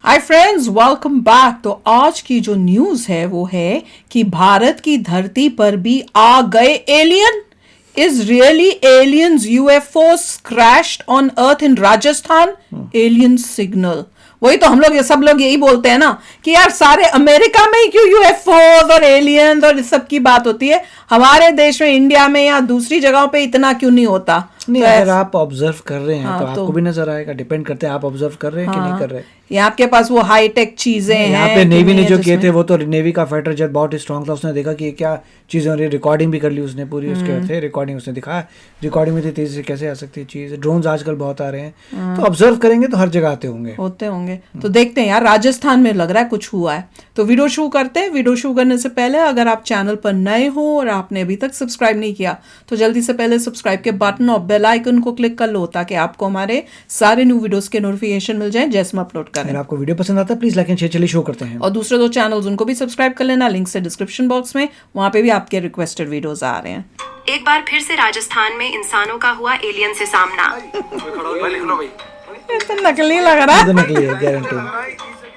Hi friends, welcome back. तो आज की जो न्यूज है वो है कि भारत की धरती पर भी आ गए alien. Is really aliens UFO crashed on earth in Rajasthan? Alien signal. वही तो हम लोग ये सब लोग यही बोलते हैं ना कि यार सारे अमेरिका में ही क्यों यूएफओ और एलियंस और इस सब की बात होती है, हमारे देश में इंडिया में या दूसरी जगहों पे इतना क्यों नहीं होता? नहीं, तो अगर आप ऑब्जर्व कर रहे हैं हाँ, तो आपको भी नजर आएगा। डिपेंड करते हैं आप ऑब्जर्व कर रहे हैं कि नहीं कर रहे। यहाँ आपके पास वो हाईटेक चीजें हैं। यहाँ पे नेवी ने जो किए थे वो तो नेवी का फाइटर जेट बहुत स्ट्रांग था। उसने देखा कि ये क्या चीजें हो रही है, रिकॉर्डिंग भी कर ली उसने पूरी। उसके थे रिकॉर्डिंग, उसने दिखाया रिकॉर्डिंग में थी तेजी से कैसे आ सकती है चीज। ड्रोन्स आजकल बहुत आ रहे हैं, तो ऑब्जर्व करेंगे तो हर जगह आते होंगे। तो देखते हैं यार, राजस्थान में लग रहा है कुछ हुआ है। तो वीडियो शुरू करते हैं। वीडियो शुरू करने से पहले अगर आप चैनल पर नए हो और आपने अभी तक सब्सक्राइब नहीं किया तो जल्दी से पहले सब्सक्राइब के बटन और बेल आइकन को क्लिक कर लो ताकि आपको हमारे सारे न्यू वीडियोस के नोटिफिकेशन मिल जाए जैसे हम अपलोड करें। अगर आपको वीडियो पसंद आता है प्लीज लाइक एंड शेयर। चलिए शो करते हैं। और दूसरे दो चैनल्स उनको भी सब्सक्राइब कर लेना, लिंक से डिस्क्रिप्शन बॉक्स में, वहां पे भी आपके रिक्वेस्टेड वीडियोस आ रहे हैं। एक बार फिर से राजस्थान में इंसानों का हुआ एलियन से सामना। ये तो नकली लग रहा है। तो नकली है गारंटी।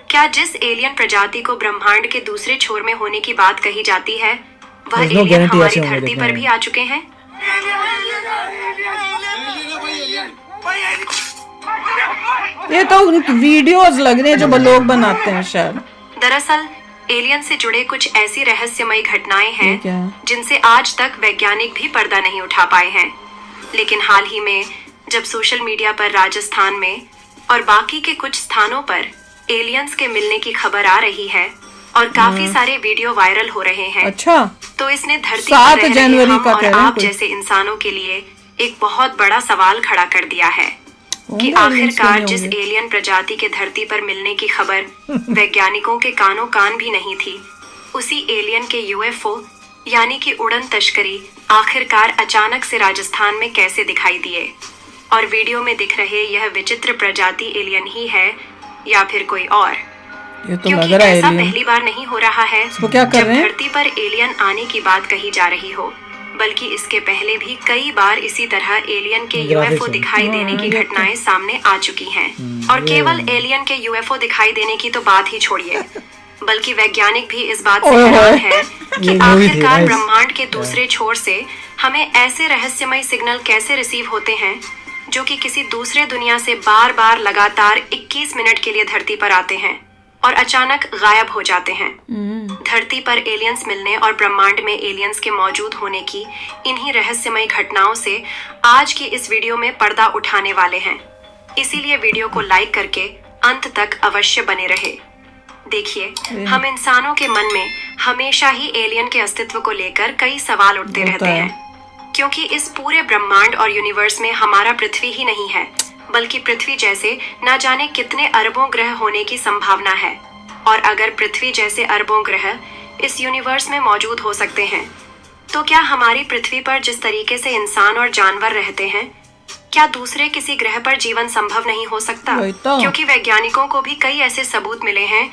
क्या जिस एलियन प्रजाति को ब्रह्मांड के दूसरे छोर में होने की बात कही जाती है वह There's no एलियन guarantee हमारी ऐसे होंगे धरती देखने पर में। भी आ चुके हैं? ये तो वीडियोस लग रहे हैं जो लोग बनाते हैं शायद। दरअसल एलियन से जुड़े कुछ ऐसी रहस्यमयी घटनाएं ये क्या हैं है? जिनसे आज तक वैज्ञानिक भी पर्दा नहीं उठा पाए हैं। लेकिन हाल ही में जब सोशल मीडिया पर राजस्थान में और बाकी के कुछ स्थानों पर एलियंस के मिलने की खबर आ रही है और काफी सारे वीडियो वायरल हो रहे हैं, अच्छा, तो इसने धरती 7 पर रह रहे जनवरी हम का और कह रहे हैं आप कोई। जैसे इंसानों के लिए एक बहुत बड़ा सवाल खड़ा कर दिया है कि होंगे aliens आखिरकार नहीं जिस होंगे। एलियन प्रजाति के धरती पर मिलने की खबर वैज्ञानिकों के कानों कान भी नहीं थी, उसी एलियन के यूएफओ यानी कि उड़न तस्करी आखिरकार अचानक से राजस्थान में कैसे दिखाई दिए। और वीडियो में दिख रहे यह विचित्र प्रजाति एलियन ही है या फिर कोई और, ये तो क्योंकि लग रहा है ऐसा एलियन। पहली बार नहीं हो रहा है इसको क्या कर जब रहे हैं? धरती पर एलियन आने की बात कही जा रही हो, बल्कि इसके पहले भी कई बार इसी तरह एलियन के यूएफओ दिखाई देने की घटनाएं सामने आ चुकी हैं। और केवल एलियन के यूएफओ दिखाई देने की तो बात ही छोड़िए, बल्कि वैज्ञानिक भी इस बात से हैरान है कि ये मूवी थी, आखिरकार nice। ब्रह्मांड के दूसरे छोर से हमें ऐसे रहस्यमय सिग्नल कैसे रिसीव होते हैं जो कि किसी दूसरे दुनिया से बार बार लगातार 21 मिनट के लिए धरती पर आते हैं और अचानक गायब हो जाते हैं। धरती पर एलियंस मिलने और ब्रह्मांड में एलियंस के मौजूद होने की इन्हीं रहस्यमय घटनाओं से आज की इस वीडियो में पर्दा उठाने वाले हैं। इसीलिए वीडियो को लाइक करके अंत तक अवश्य बने रहे। देखिए, हम इंसानों के मन में हमेशा ही एलियन के अस्तित्व को लेकर कई सवाल उठते रहते हैं, क्योंकि इस पूरे ब्रह्मांड और यूनिवर्स में हमारा पृथ्वी ही नहीं है, बल्कि पृथ्वी जैसे न जाने कितने अरबों ग्रह होने की संभावना है। और अगर पृथ्वी जैसे अरबों ग्रह इस यूनिवर्स में मौजूद हो सकते हैं, तो क्या हमारी पृथ्वी पर जिस तरीके से इंसान और जानवर रहते हैं, क्या दूसरे किसी ग्रह पर जीवन संभव नहीं हो सकता? वही तो। क्योंकि वैज्ञानिकों को भी कई ऐसे सबूत मिले हैं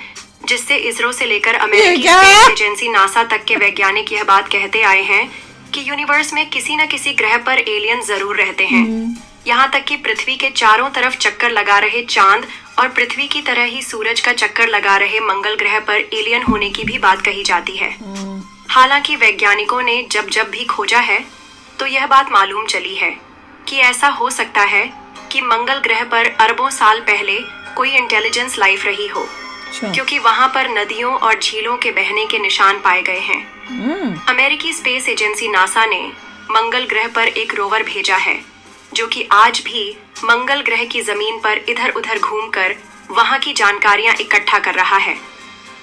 जिससे इसरो से लेकर ये अमेरिकी क्या स्पेस है? एजेंसी नासा तक के वैज्ञानिक यह बात कहते आए हैं कि यूनिवर्स में किसी न किसी ग्रह पर एलियन जरूर रहते हैं। यहाँ तक कि पृथ्वी के चारों तरफ चक्कर लगा रहे चांद और पृथ्वी की तरह ही सूरज का चक्कर लगा रहे मंगल ग्रह पर एलियन होने की भी बात कही जाती है। हालांकि वैज्ञानिकों ने जब जब भी खोजा है तो यह बात मालूम चली है कि ऐसा हो सकता है कि मंगल ग्रह पर अरबों साल पहले कोई इंटेलिजेंस लाइफ रही हो, अच्छा। क्योंकि वहां पर नदियों और झीलों के बहने के निशान पाए गए हैं। अमेरिकी स्पेस एजेंसी नासा ने मंगल ग्रह पर एक रोवर भेजा है जो कि आज भी मंगल ग्रह की जमीन पर इधर उधर घूमकर वहां की जानकारियां इकट्ठा कर रहा है।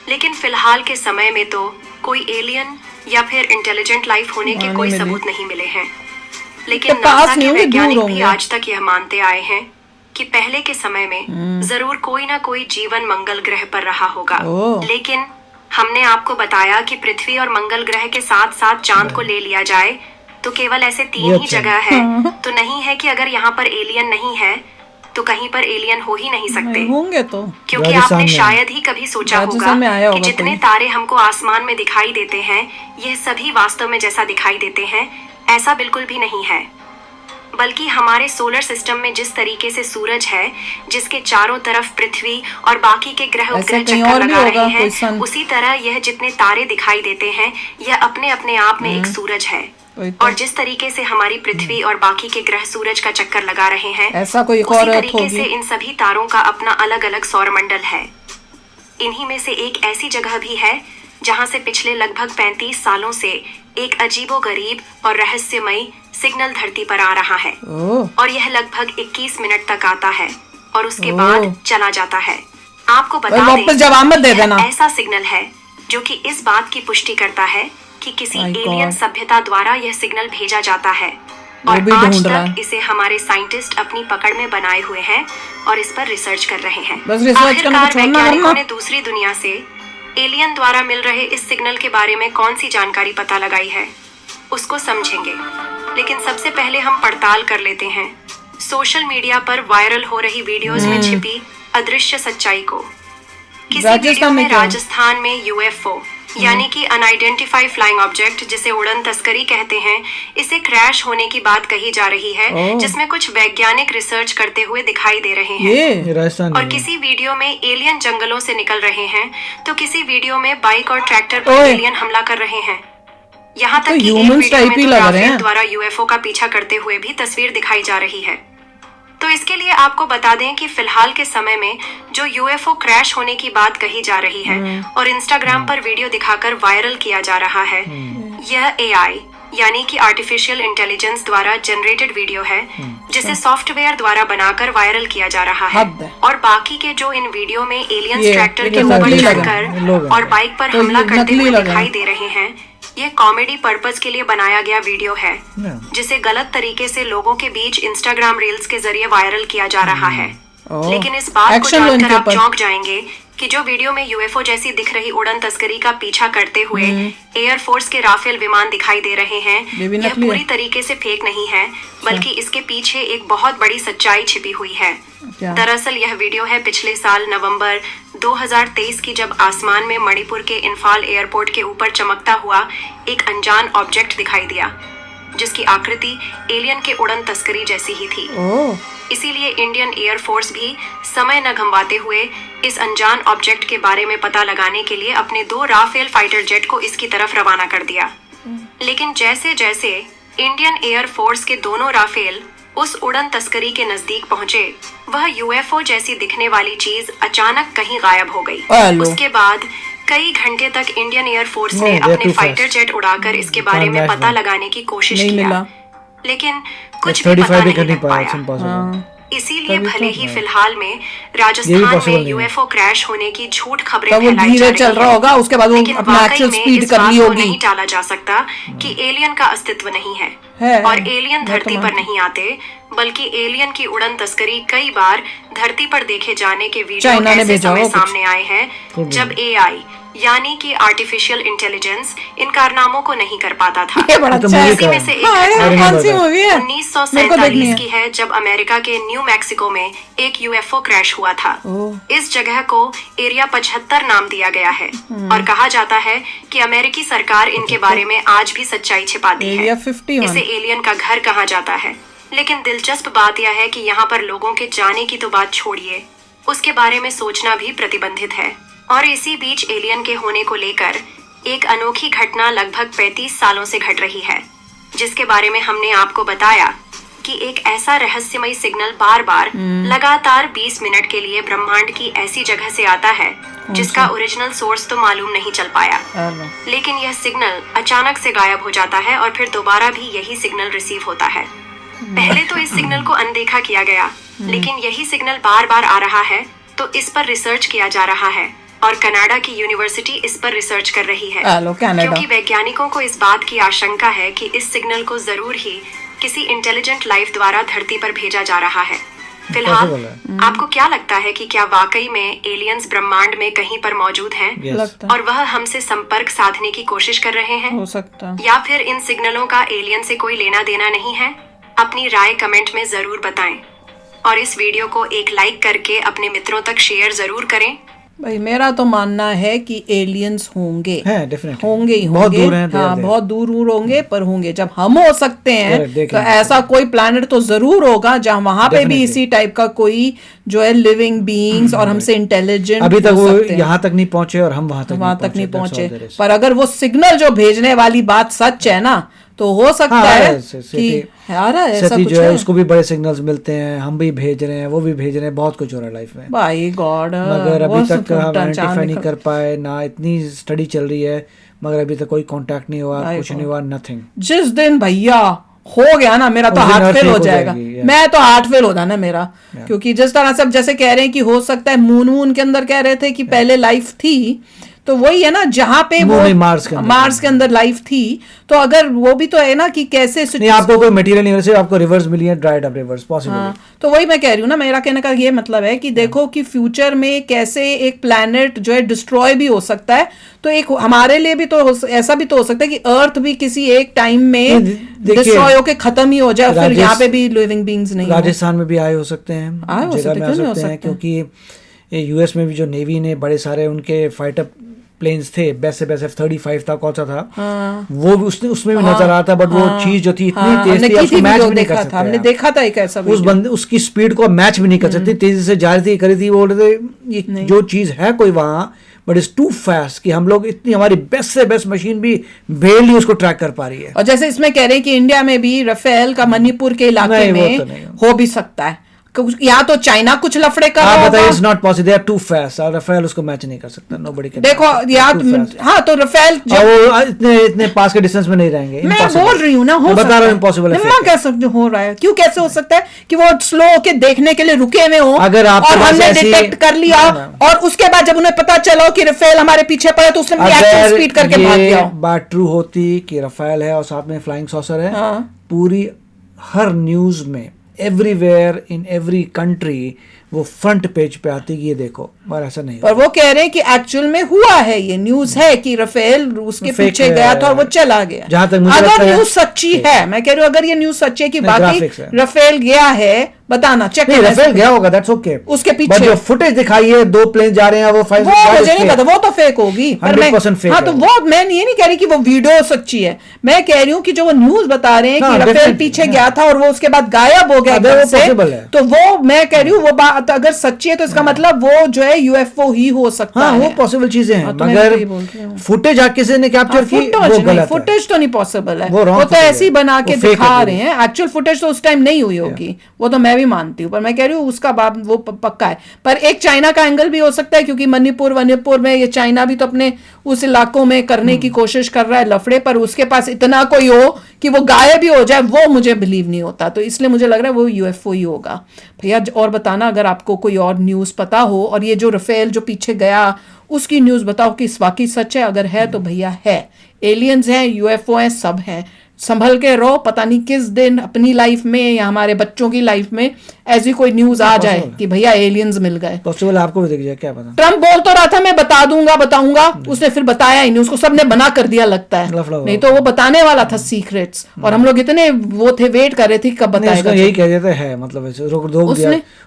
लेकिन फिलहाल के समय में तो कोई एलियन या फिर इंटेलिजेंट लाइफ होने के कोई सबूत नहीं मिले हैं। लेकिन तो पास नासा नहीं के होंगे, दूर वैज्ञानिक भी होंगे। आज तक यह मानते आए हैं कि पहले के समय में जरूर कोई ना कोई जीवन मंगल ग्रह पर रहा होगा। ओह। लेकिन हमने आपको बताया कि पृथ्वी और मंगल ग्रह के साथ साथ चांद को ले लिया जाए तो केवल ऐसे 3 ही अच्छा। जगह है। तो नहीं है कि अगर यहाँ पर एलियन नहीं है तो कहीं पर एलियन हो ही नहीं सकते, होंगे तो। क्योंकि राजस्थान आपने में। शायद ही कभी सोचा होगा राजस्थान में आया कि होगा जितने कोई। तारे हमको आसमान में दिखाई देते हैं यह सभी वास्तव में जैसा दिखाई देते हैं ऐसा बिल्कुल भी नहीं है। बल्कि हमारे सोलर सिस्टम में जिस तरीके से सूरज है, जिसके चारों तरफ पृथ्वी और बाकी के ग्रह उपग्रह चक्कर लगा रहे हैं, उसी तरह यह जितने तारे दिखाई देते हैं, यह अपने अपने आप में एक सूरज है। और जिस तरीके से हमारी पृथ्वी और बाकी के ग्रह सूरज का चक्कर लगा रहे हैं, ऐसा कोई उसी तरीके से इन सभी तारों का अपना अलग अलग सौरमंडल है। इन्हीं में से एक ऐसी जगह भी है जहां से पिछले लगभग 35 सालों से एक अजीबोगरीब और रहस्यमयी सिग्नल धरती पर आ रहा है। और यह लगभग 21 मिनट तक आता है और उसके बाद चला जाता है। आपको बता दें, यह ऐसा सिग्नल है जो कि इस बात की पुष्टि करता है कि किसी एलियन सभ्यता द्वारा यह सिग्नल भेजा जाता है। और आज तक इसे हमारे साइंटिस्ट अपनी पकड़ में बनाए हुए हैं और इस पर रिसर्च कर रहे हैं। आखिरकार वैज्ञानिकों ने दूसरी दुनिया से एलियन द्वारा मिल रहे इस सिग्नल के बारे में कौन सी जानकारी पता लगाई है, उसको समझेंगे। लेकिन सबसे पहले हम पड़ताल कर लेते हैं सोशल मीडिया पर वायरल हो रही वीडियोस में छिपी अदृश्य सच्चाई को। किसी वीडियो में राजस्थान में यूएफओ यानी कि अनआइडेंटिफाइड फ्लाइंग ऑब्जेक्ट, जिसे उड़न तस्करी कहते हैं, इसे क्रैश होने की बात कही जा रही है, जिसमें कुछ वैज्ञानिक रिसर्च करते हुए दिखाई दे रहे हैं। और किसी वीडियो में एलियन जंगलों से निकल रहे हैं, तो किसी वीडियो में बाइक और ट्रैक्टर पर एलियन हमला कर रहे हैं। यहाँ तक कि एक वीडियो में तो राफेल द्वारा यूएफओ का पीछा करते हुए भी तस्वीर दिखाई जा रही है। तो इसके लिए आपको बता दें कि फिलहाल के समय में जो यूएफओ क्रैश होने की बात कही जा रही है और इंस्टाग्राम पर वीडियो दिखाकर वायरल किया जा रहा है, यह एआई यानी कि आर्टिफिशियल इंटेलिजेंस द्वारा जनरेटेड वीडियो है, जिसे सॉफ्टवेयर द्वारा बनाकर वायरल किया जा रहा है। और बाकी के जो इन वीडियो में एलियंस ट्रैक्टर के ऊपर चढ़कर और बाइक पर हमला करते हुए दिखाई दे रहे हैं, ये कॉमेडी पर्पस के लिए बनाया गया वीडियो है, जिसे गलत तरीके से लोगों के बीच इंस्टाग्राम रील्स के जरिए वायरल किया जा रहा है। लेकिन इस बात को जानकर आप चौंक जाएंगे कि जो वीडियो में यूएफओ जैसी दिख रही उड़न तस्करी का पीछा करते हुए एयरफोर्स के राफेल विमान दिखाई दे रहे हैं, यह पूरी तरीके से फेक नहीं है, बल्कि इसके पीछे एक बहुत बड़ी सच्चाई छिपी हुई है। दरअसल यह वीडियो है पिछले साल नवंबर 2023 की, जब आसमान में मणिपुर के इंफाल एयरपोर्ट के ऊपर चमकता हुआ एक अनजान ऑब्जेक्ट दिखाई दिया, जिसकी आकृति एलियन के उड़न तस्करी जैसी ही थी। इसीलिए इंडियन एयरफोर्स भी समय न गंवाते हुए इस अनजान ऑब्जेक्ट के बारे में पता लगाने के लिए अपने 2 राफेल फाइटर जेट को इसकी तरफ रवाना कर दिया। लेकिन जैसे जैसे इंडियन एयरफोर्स के दोनों राफेल उस उड़न तस्करी के नजदीक पहुंचे, वह यूएफओ जैसी दिखने वाली चीज अचानक कहीं गायब हो गई। उसके बाद कई घंटे तक इंडियन एयरफोर्स ने अपने फाइटर जेट उड़ाकर इसके बारे में पता लगाने की कोशिश किया, लेकिन कुछ भी पता नहीं लग पाया। इसीलिए भले ही फिलहाल में राजस्थान में यूएफओ क्रैश होने की झूठ खबरें फैलाई जा रही हैं, उसके बाद लेकिन वाकई में इस बात को नहीं टाला जा सकता कि एलियन का अस्तित्व नहीं है और एलियन धरती पर नहीं आते, बल्कि एलियन की उड़न तस्करी कई बार धरती पर देखे जाने के वीडियो ऐसे समय सामने आए हैं जब एआई यानी कि आर्टिफिशियल इंटेलिजेंस इन कारनामों को नहीं कर पाता था। इसी में से एक घटना 1947 की है, जब अमेरिका के न्यू मैक्सिको में एक यूएफओ क्रैश हुआ था। इस जगह को एरिया 75 नाम दिया गया है और कहा जाता है कि अमेरिकी सरकार इनके बारे में आज भी सच्चाई छिपाती है। इसे एलियन का घर कहा जाता है। लेकिन दिलचस्प बात यह है कि यहाँ पर लोगों के जाने की तो बात छोड़िए, उसके बारे में सोचना भी प्रतिबंधित है। और इसी बीच एलियन के होने को लेकर एक अनोखी घटना लगभग 35 सालों से घट रही है, जिसके बारे में हमने आपको बताया कि एक ऐसा रहस्यमय सिग्नल बार बार लगातार 20 मिनट के लिए ब्रह्मांड की ऐसी जगह से आता है जिसका ओरिजिनल सोर्स तो मालूम नहीं चल पाया। लेकिन यह सिग्नल अचानक से गायब हो जाता है और फिर दोबारा भी यही सिग्नल रिसीव होता है। पहले तो इस सिग्नल को अनदेखा किया गया, लेकिन यही सिग्नल बार बार आ रहा है, तो इस पर रिसर्च किया जा रहा है और कनाडा की यूनिवर्सिटी इस पर रिसर्च कर रही है, क्योंकि वैज्ञानिकों को इस बात की आशंका है कि इस सिग्नल को जरूर ही किसी इंटेलिजेंट लाइफ द्वारा धरती पर भेजा जा रहा है। फिलहाल आपको क्या लगता है कि क्या वाकई में एलियंस ब्रह्मांड में कहीं पर मौजूद हैं और वह हमसे संपर्क साधने की कोशिश कर रहे हैं? हो सकता। या फिर इन सिग्नलों का एलियन से कोई लेना देना नहीं है? अपनी राय कमेंट में जरूर बताएं और इस वीडियो को एक लाइक करके अपने मित्रों तक शेयर जरूर करें भाई मेरा तो मानना है कि एलियंस होंगे, हैं डेफिनेटली, होंगे ही बहुत होंगे। दूर हैं, हाँ, बहुत दूर होंगे, पर होंगे। जब हम हो सकते हैं Correct, तो ऐसा कोई प्लैनेट तो जरूर होगा जहाँ वहां पे भी Definitely. इसी टाइप का कोई जो है लिविंग बीइंग्स और हमसे इंटेलिजेंट अभी तक वो यहाँ तक नहीं पहुंचे और हम वहां तक नहीं That's all पहुंचे। there is. पर अगर वो सिग्नल जो भेजने वाली बात सच है ना, तो हो सकता हाँ, है सती- कि यार ऐसा सती कुछ जो है है। उसको भी बड़े सिग्नल्स मिलते हैं, हम भी भेज रहे हैं, वो भी भेज रहे हैं, बहुत कुछ हो रहा है लाइफ में। भाई गॉड, मगर अभी तक हम आइडेंटिफाई नहीं कर पाए ना, इतनी स्टडी चल रही है मगर अभी तक कोई कांटेक्ट नहीं हुआ, कुछ नहीं हुआ, नथिंग। जिस दिन भैया हो गया ना मेरा तो उस दिन हार्ट Earth फेल हो एक हो जाएगा। जाएगी, yeah. मैं तो हार्ट फेल हो जाना मेरा, क्योंकि जिस तरह से अब जैसे कह रहे हैं कि हो सकता है मून के अंदर कह रहे थे कि पहले लाइफ थी, तो वही है ना जहाँ पे वो मार्स के अंदर लाइफ थी, तो अगर वो भी तो है ना कि कैसे नहीं, आपको कोई मटेरियल नहीं, वैसे आपको रिवर्स मिली है, ड्राइड अप रिवर्स पॉसिबल। हाँ, तो वही मैं कह रही हूँ ना, मेरा कहने का ये मतलब है कि देखो कि फ्यूचर में कैसे एक प्लैनेट जो है डिस्ट्रॉय भी हो सकता है, तो एक हमारे लिए भी तो ऐसा भी तो हो सकता है कि अर्थ भी किसी एक टाइम में डिस्ट्रॉय होके खत्म ही हो जाए, फिर यहाँ पे भी लिविंग बीइंग्स नहीं हो। राजस्थान में भी आए हो सकते हैं, आए हो जगह में आ सकते सकते हैं, क्योंकि यूएस में भी जो नेवी ने बड़े सारे उनके फाइटर प्लेन्स थे, बेस्ट से बेस्ट F-35 था, कौन सा था, वो भी उसमें भी नजर आता, बट वो चीज जो थी इतनी तेज थी, उसको मैच भी नहीं कर सकते। हमने देखा था एक ऐसा उस बंदे उसकी स्पीड को मैच भी नहीं कर सकते, तेजी से जा रही थी, करी थी, बोल रहे थे ये जो चीज है कोई वहां, बट इट्स टू फास्ट कि हम लोग इतनी हमारी बेस्ट से बेस्ट मशीन भी बेरली उसको ट्रैक कर पा रही है। और जैसे इसमें कह रहे हैं कि इंडिया में भी राफेल का मणिपुर के इलाके में हो भी सकता है, या तो चाइना कुछ लफड़े कर रहा होगा। It's not possible, they are too fast, और राफेल उसको मैच नहीं कर सकता, नोबडी कैन। देखो यार, हाँ तो राफेल वो इतने पास के डिस्टेंस में नहीं रहेंगे। मैं बोल रही हूँ ना, हो बता रहा हूँ इम्पॉसिबल है। मैं कह सकती हूँ हो रहा है, क्यों कैसे हो सकता है कि वो स्लो होके देखने के लिए रुके हुए हो, अगर आप और हमने डिटेक्ट कर लिया, और उसके बाद जब उन्हें पता चला कि राफेल हमारे पीछे पड़ा तो उसने रिएक्शन स्पीड करके भाग गया। बात ट्रू होती कि राफेल है और साथ में फ्लाइंग सॉसर है, पूरी हर न्यूज में एवरीवेयर इन एवरी कंट्री वो फ्रंट पेज पे आती कि ये देखो, पर ऐसा नहीं। पर वो कह रहे हैं कि एक्चुअल में हुआ है, ये न्यूज है कि राफेल उसके पीछे गया था और वो चला गया। जहां तक मुझे अगर न्यूज सच्ची है, मैं कह रही हूँ अगर ये न्यूज सच्ची है कि बाकी राफेल गया है, बताना चेक। नहीं, राफेल गया होगा, दैट्स ओके, उसके पीछे जो फुटेज दिखाई है 2 प्लेन जा रहे हैं, वो मुझे नहीं पता, वो तो फेक होगी, पर मैं 100% फेक। हाँ, तो वो मैं ये नहीं कह रही कि वो वीडियो सच्ची है, मैं कह रही हूँ कि जो वो न्यूज बता रहे हैं कि राफेल पीछे गया था और वो उसके बाद गायब हो गया, तो वो मैं कह रही हूँ वो बात अगर सच्ची है तो इसका मतलब वो जो है यूएफओ ही हो सकता है। वो पॉसिबल चीजें हैं, मगर फुटेज किसी ने कैप्चर की, वो गलत है। फुटेज तो नहीं पॉसिबल है, वो तो ऐसे ही बना के दिखा रहे हैं, एक्चुअल फुटेज तो उस टाइम नहीं हुई होगी, वो तो मैं भी मानती हूँ, पर मैं कह रही हूँ उसका बात वो पक्का है। पर एक चाइना का एंगल भी हो सकता है, क्योंकि मणिपुर में ये चाइना भी तो अपने उस इलाकों में करने की कोशिश कर रहा है लफड़े, पर उसके पास इतना कोई हो कि वो गायब भी हो जाए, वो मुझे बिलीव नहीं होता, तो इसलिए मुझे लग रहा है वो यूएफओ ही होगा। भैया और बताना अगर आपको कोई और न्यूज़ पता हो, और ये जो राफेल जो पीछे गया उसकी न्यूज़ बताओ कि वाकई सच है, अगर है तो भैया है, एलियंस हैं, यूएफओ हैं, सब हैं, संभल के रहो, पता नहीं किस दिन अपनी लाइफ में या हमारे बच्चों की लाइफ में ऐसी कोई न्यूज आ जाए कि भैया एलियंस मिल गए। पॉसिबल, आपको भी दिख जाए, क्या पता। ट्रम्प बोल तो रहा था मैं बताऊंगा, उसने फिर बताया ही नहीं, उसको सबने बना कर दिया लगता है, नहीं तो वो बताने वाला था सीक्रेट्स, और हम लोग इतने वो थे, वेट कर रहे थे कब बताएगा। यही कह देते हैं, मतलब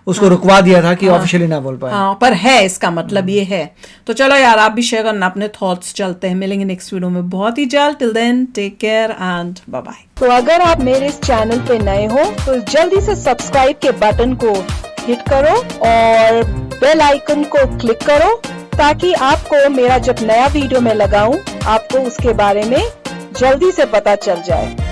उसको रुकवा दिया था कि ऑफिशियली ना बोल पाए। हाँ, पर है इसका मतलब ये है। तो चलो यार, आप भी शेयर करना अपने थॉट्स, चलते हैं, मिलेंगे नेक्स्ट वीडियो में बहुत ही जल्द। Till then take care and bye bye. तो अगर आप मेरे इस चैनल पे नए हो तो जल्दी से सब्सक्राइब के बटन को हिट करो और बेल आइकन को क्लिक करो, ताकि आपको मेरा जब नया वीडियो मैं लगाऊं आपको उसके बारे में जल्दी से पता चल जाए।